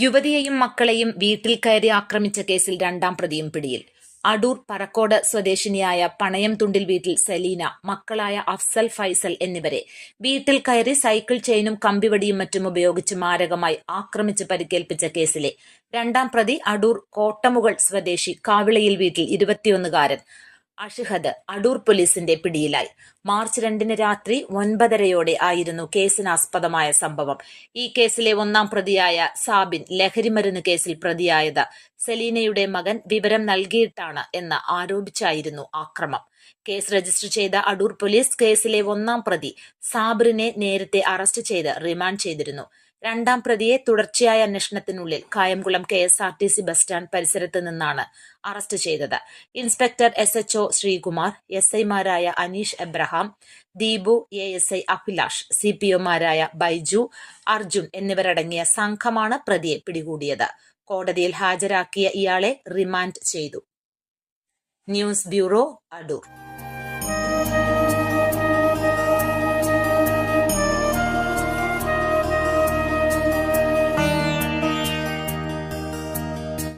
യുവതിയെയും മക്കളെയും വീട്ടിൽ കയറി ആക്രമിച്ച കേസിൽ രണ്ടാം പ്രതിയും പിടിയിൽ. അടൂർ പറക്കോട് സ്വദേശിനിയായ പണയംതുണ്ടിൽ വീട്ടിൽ സലീന, മക്കളായ അഫ്സൽ, ഫൈസൽ എന്നിവരെ വീട്ടിൽ കയറി സൈക്കിൾ ചെയിനും കമ്പിവടിയും മറ്റും ഉപയോഗിച്ച് മാരകമായി ആക്രമിച്ച് പരിക്കേൽപ്പിച്ച കേസിലെ രണ്ടാം പ്രതി അടൂർ കോട്ടമുകൾ സ്വദേശി കാവിളയിൽ വീട്ടിൽ 21-കാരൻ അഷിഹദ് അടൂർ പോലീസിന്റെ പിടിയിലായി. മാർച്ച് 2 രാത്രി 9:30 ആയിരുന്നു കേസിനാസ്പദമായ സംഭവം. ഈ കേസിലെ ഒന്നാം പ്രതിയായ സാബിൻ ലഹരിമരുന്ന് കേസിൽ പ്രതിയായത് സലീനയുടെ മകൻ വിവരം നൽകിയിട്ടാണ് എന്ന് ആരോപിച്ചായിരുന്നു ആക്രമം. കേസ് രജിസ്റ്റർ ചെയ്ത അടൂർ പോലീസ് കേസിലെ ഒന്നാം പ്രതി സാബിറിനെ നേരത്തെ അറസ്റ്റ് ചെയ്ത് റിമാൻഡ് ചെയ്തിരുന്നു. രണ്ടാം പ്രതിയെ തുടർച്ചയായ അന്വേഷണത്തിനുള്ളിൽ കായംകുളം KSRTC ബസ് സ്റ്റാൻഡ് പരിസരത്ത് നിന്നാണ് അറസ്റ്റ് ചെയ്തത്. ഇൻസ്പെക്ടർ SHO ശ്രീകുമാർ, SI-മാരായ അനീഷ് എബ്രഹാം, ദീപു, ASI അഭിലാഷ്, CPO-മാരായ ബൈജു, അർജുൻ എന്നിവരടങ്ങിയ സംഘമാണ് പ്രതിയെ പിടികൂടിയത്. കോടതിയിൽ ഹാജരാക്കിയ ഇയാളെ റിമാൻഡ് ചെയ്തു. News bureau, Adoor.